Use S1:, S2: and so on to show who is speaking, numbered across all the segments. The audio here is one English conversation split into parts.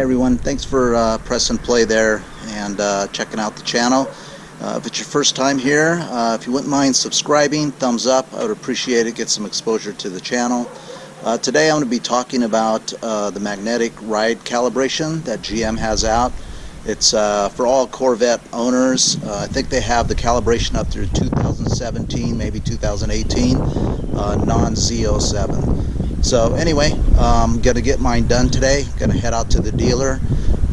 S1: everyone, thanks for pressing play there and checking out the channel. If it's your first time here, if you wouldn't mind subscribing, thumbs up, I would appreciate it, get some exposure to the channel. Today I'm going to be talking about the magnetic ride calibration that GM has out. It's for all Corvette owners. I think they have the calibration up through 2017, maybe 2018, non-Z07. So anyway, I'm going to get mine done today. Going to head out to the dealer.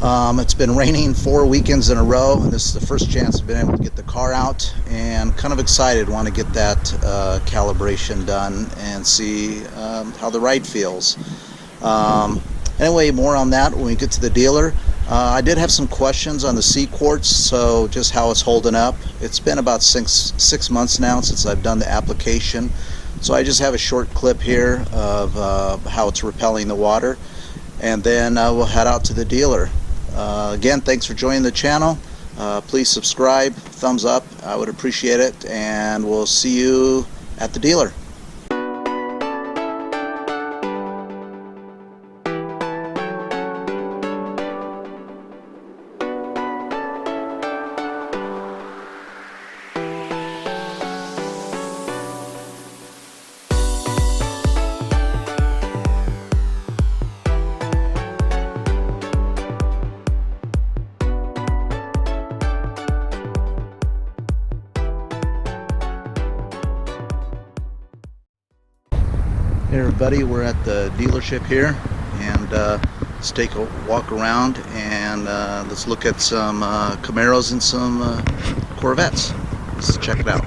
S1: It's been raining 4 weekends in a row, and this is the first chance I've been able to get the car out, and kind of excited, want to get that calibration done and see how the ride feels. Anyway, more on that when we get to the dealer. I did have some questions on the CQuartz, so just how it's holding up. It's been about six months now since I've done the application, so I just have a short clip here of how it's repelling the water, and then we'll head out to the dealer. Again, thanks for joining the channel. Please subscribe, thumbs up, I would appreciate it, and we'll see you at the dealer. Hey everybody, we're at the dealership here, and let's take a walk around and let's look at some Camaros and some Corvettes. Let's check it out.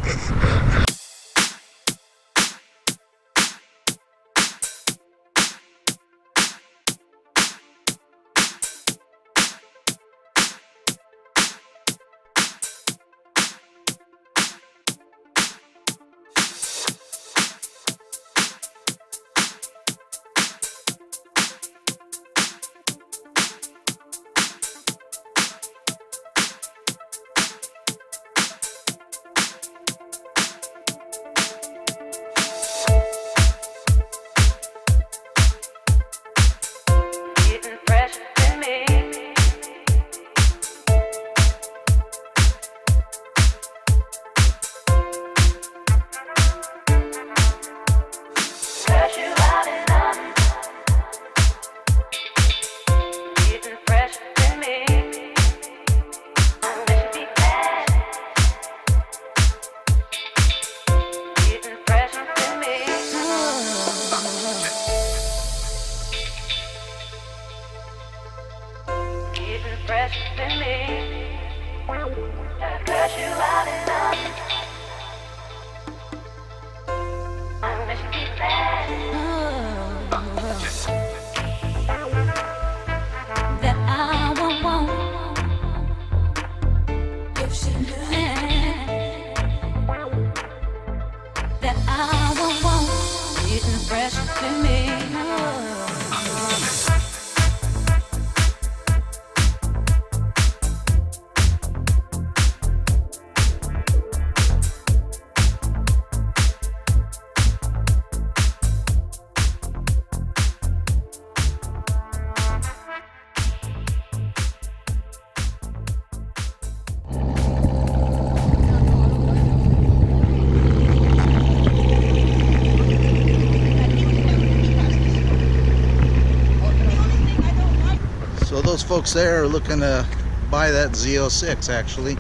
S1: So those folks there are looking to buy that Z06 actually.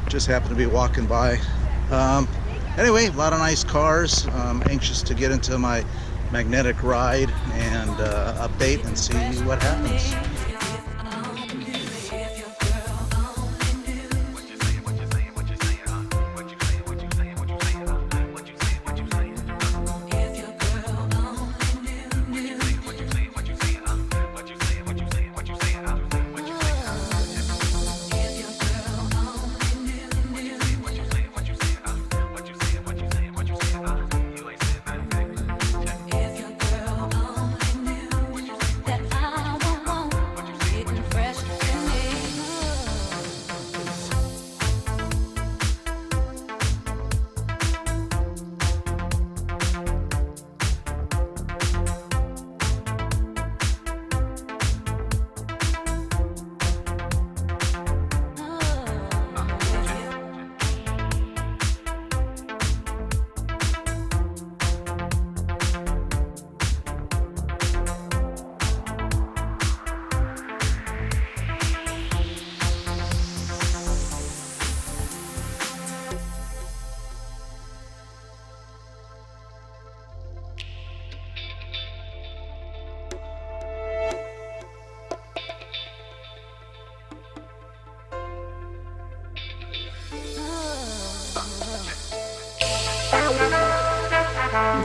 S1: Just happened to be walking by. Anyway, a lot of nice cars. I'm anxious to get into my magnetic ride and update and see what happens.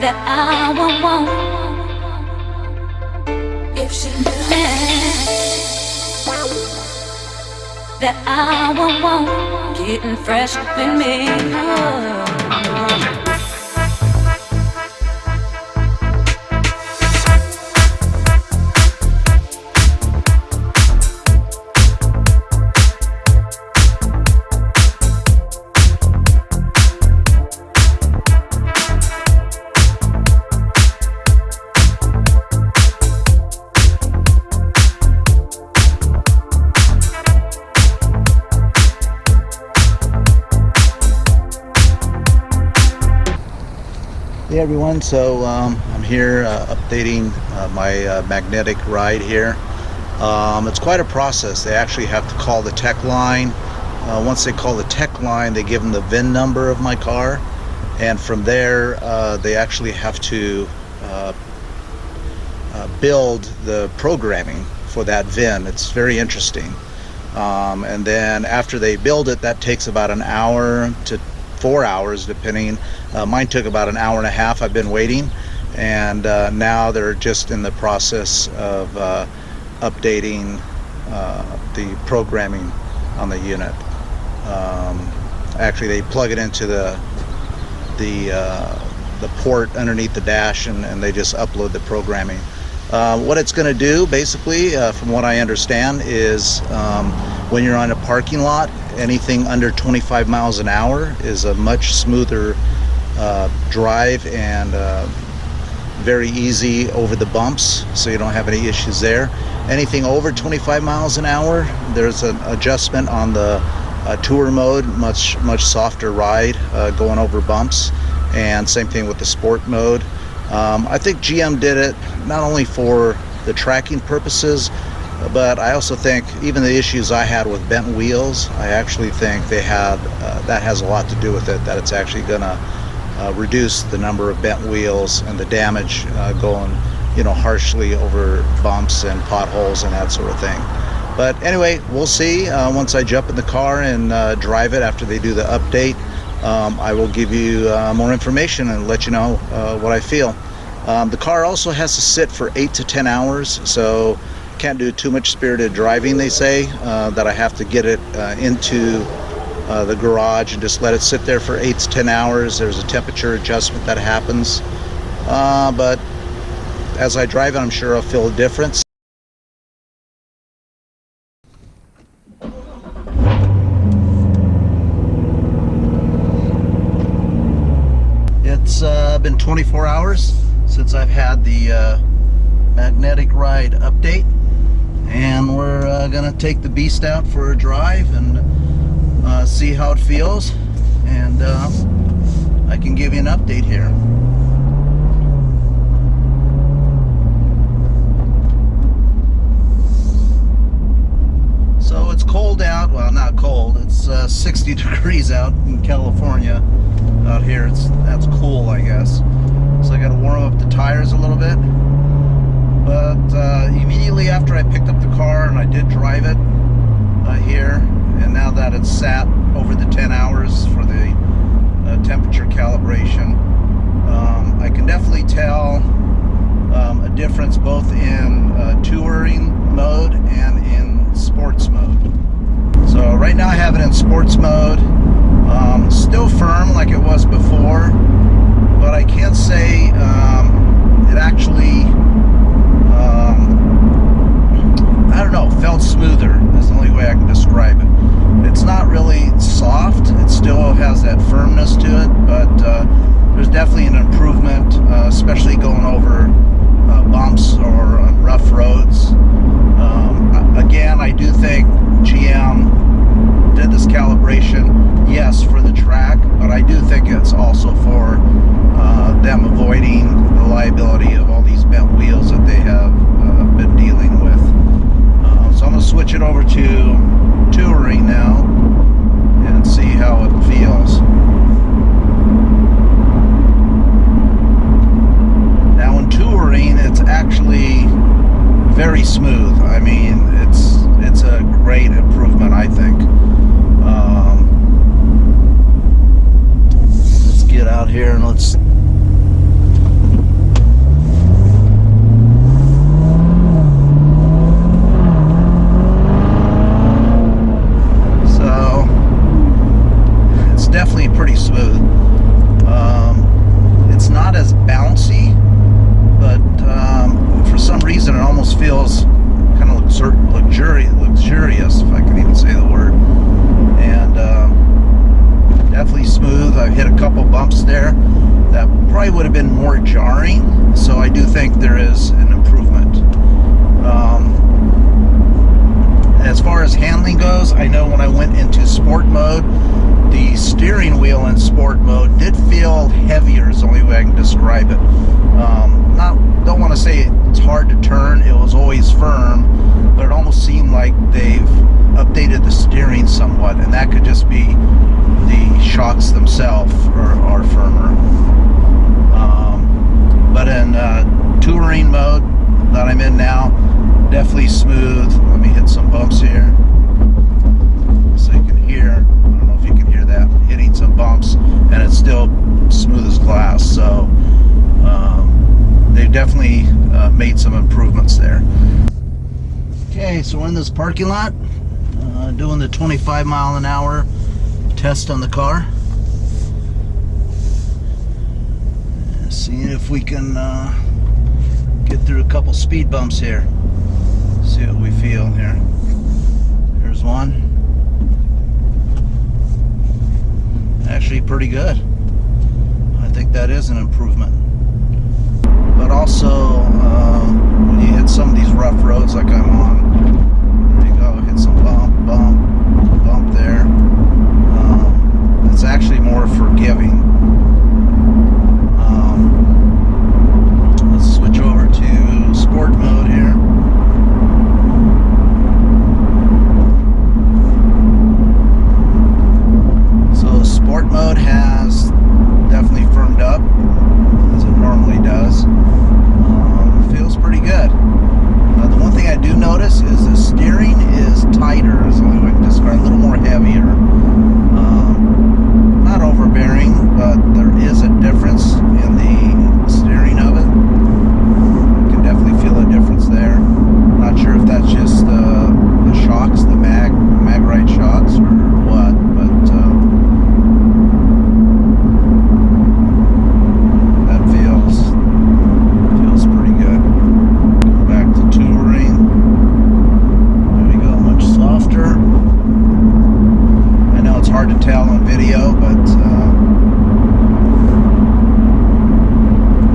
S2: that I won't if she knew that I won't getting fresh with me.
S1: Hey everyone, so I'm here updating my magnetic ride here. It's quite a process. They actually have to call the tech line. Once they call the tech line, they give them the VIN number of my car, and from there they actually have to build the programming for that VIN. It's very interesting. And then after they build it, that takes about an hour to 4 hours depending. Mine took about an hour and a half. I've been waiting, and now they're just in the process of updating the programming on the unit. Actually, they plug it into the port underneath the dash, and they just upload the programming. What it's going to do, basically, from what I understand, is when you're on a parking lot, anything under 25 miles an hour is a much smoother drive and very easy over the bumps, so you don't have any issues there. Anything over 25 miles an hour, there's an adjustment on the tour mode, much softer ride going over bumps, and same thing with the sport mode. I think GM did it not only for the tracking purposes, but I also think even the issues I had with bent wheels, I actually think they had that has a lot to do with it, that it's actually gonna reduce the number of bent wheels and the damage going, harshly over bumps and potholes and that sort of thing. But anyway, we'll see. Once I jump in the car and drive it after they do the update, I will give you more information and let you know what I feel. The car also has to sit for 8 to 10 hours, so can't do too much spirited driving. They say that I have to get it into the garage and just let it sit there for 8 to 10 hours. There's a temperature adjustment that happens, but as I drive it, I'm sure I'll feel a difference. It's been 24 hours since I've had the magnetic ride update, and we're gonna take the beast out for a drive and see how it feels, and I can give you an update here. So it's cold out. Well, not cold, it's 60 degrees out in California. Out here that's cool, I guess. So I got to warm up the tires a little bit. But immediately after I picked up the car and I did drive it here, and now that it's sat over the 10 hours for the temperature calibration, I can definitely tell a difference both in touring mode and in sports mode. So right now I have it in sports mode. Still firm like it was before, but I can't say it actually, I don't know, felt smoother is the only way I can describe it. It's not really soft, it still has that firmness to it, but there's definitely an improvement, especially going over bumps or rough roads. Again, I do think GM did this calibration, yes, for the track, but I do think it's also for them avoiding the liability of all these bent wheels that they have been dealing with. So I'm going to switch it over to touring now and see how it feels. Now in touring, it's actually very smooth. I mean, it's a great improvement, I think. Let's get out here and let's bumps there that probably would have been more jarring. So I do think there is an improvement. As far as handling goes, I know when I went into sport mode, the steering wheel in sport mode did feel heavier, is the only way I can describe it. Don't want to say it's hard to turn, it was always firm, but it almost seemed like they've updated the steering somewhat, and that could just be the shocks themselves are firmer. But in touring mode that I'm in now, definitely smooth. Let me hit some bumps here so you can hear. I don't know if you can hear that, hitting some bumps, and it's still smooth as glass. So they've definitely made some improvements there. Okay, so we're in this parking lot doing the 25 mile an hour test on the car. Seeing if we can get through a couple speed bumps here. See what we feel here. Here's one. Actually pretty good. I think that is an improvement. But also, when you hit some of these rough roads like I'm on, there you go, hit some bump there. It's actually more forgiving. Let's switch over to sport mode here. So sport mode has definitely firmed up, as it normally does. Feels pretty good. The one thing I do notice is the steering is tighter, is the only way I can describe it, a little more heavier. Not overbearing, but there is a difference in the steering of it. You can definitely feel a difference there. Not sure if that's just the shocks, the mag-ride shocks, or what, but that feels pretty good. Go back to touring. There we go, much softer. I know it's hard to tell on video, but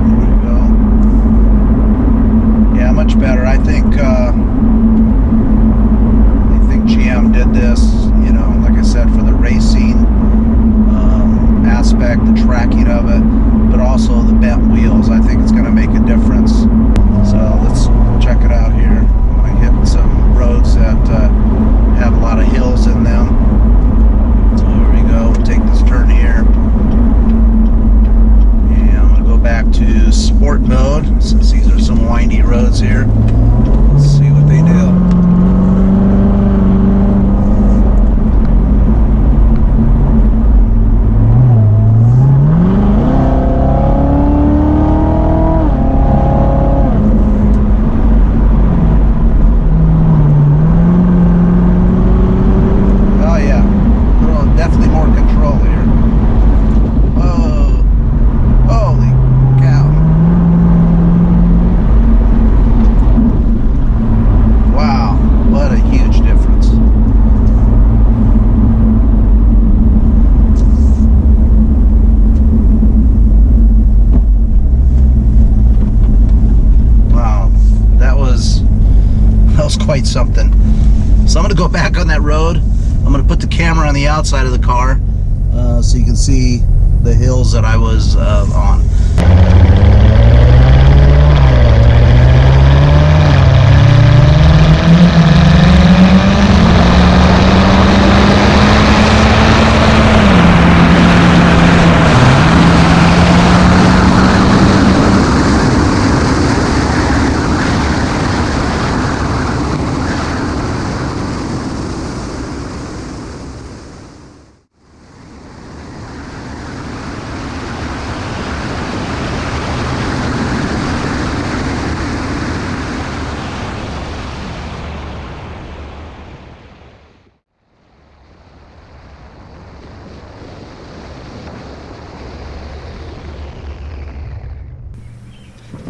S1: there we go. Yeah, much better. I think GM did this, you know, like I said, for the racing aspect, the tracking of it, but also the bent wheels. I think it's going to make a difference. So let's check it out here. I hit some roads that have a lot of hills in them. So here we go. We'll take this turn here. And I'm going to go back to sport mode since these are some windy roads here. Let's see what they do. Quite something. So I'm going to go back on that road. I'm going to put the camera on the outside of the car so you can see the hills that I was on.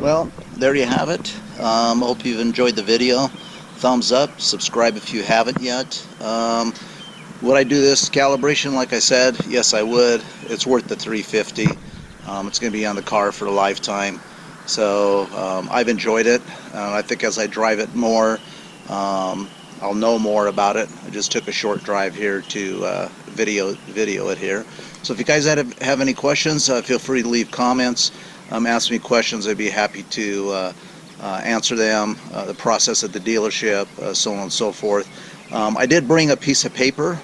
S1: Well, there you have it. Hope you've enjoyed the video. Thumbs up, subscribe if you haven't yet. Would I do this calibration like I said? Yes, I would. It's worth the $350. It's going to be on the car for a lifetime. So I've enjoyed it. I think as I drive it more, I'll know more about it. I just took a short drive here to video it here. So if you guys have any questions, feel free to leave comments. Ask me questions. I'd be happy to answer them. The process at the dealership, so on and so forth. I did bring a piece of paper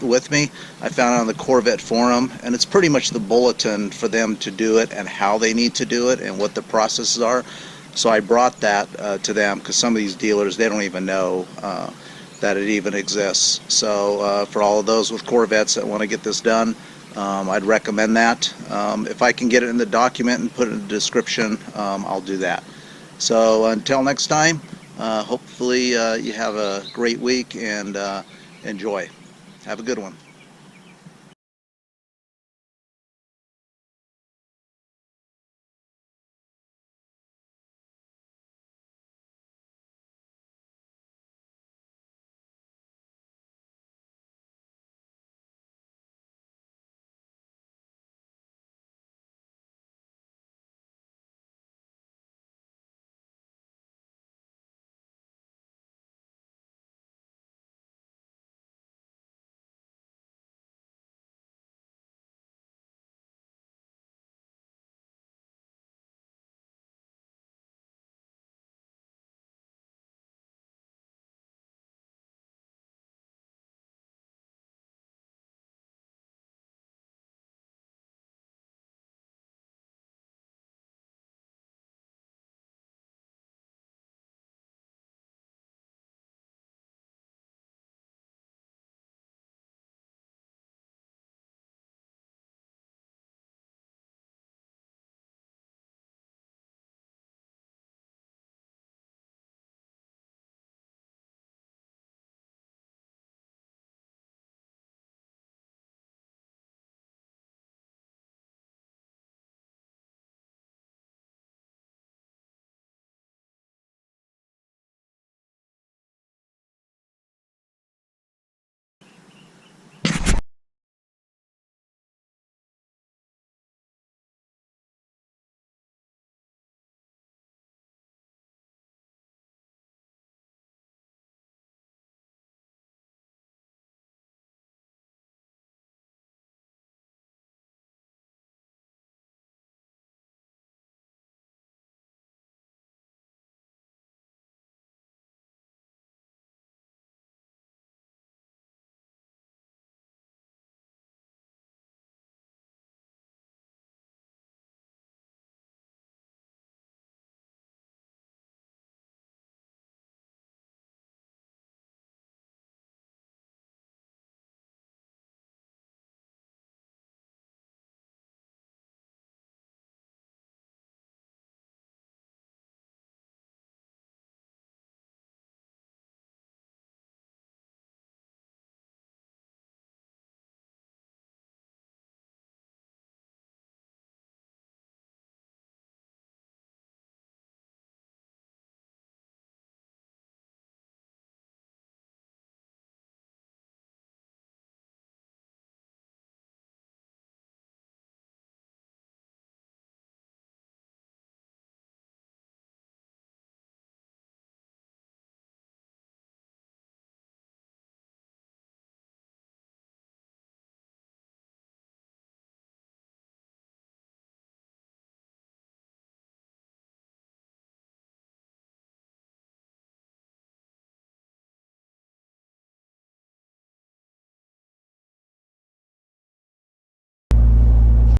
S1: with me. I found it on the Corvette forum, and it's pretty much the bulletin for them to do it and how they need to do it and what the processes are. So I brought that to them because some of these dealers, they don't even know that it even exists. So for all of those with Corvettes that want to get this done, I'd recommend that. If I can get it in the document and put it in the description, I'll do that. So until next time, hopefully you have a great week and enjoy. Have a good one.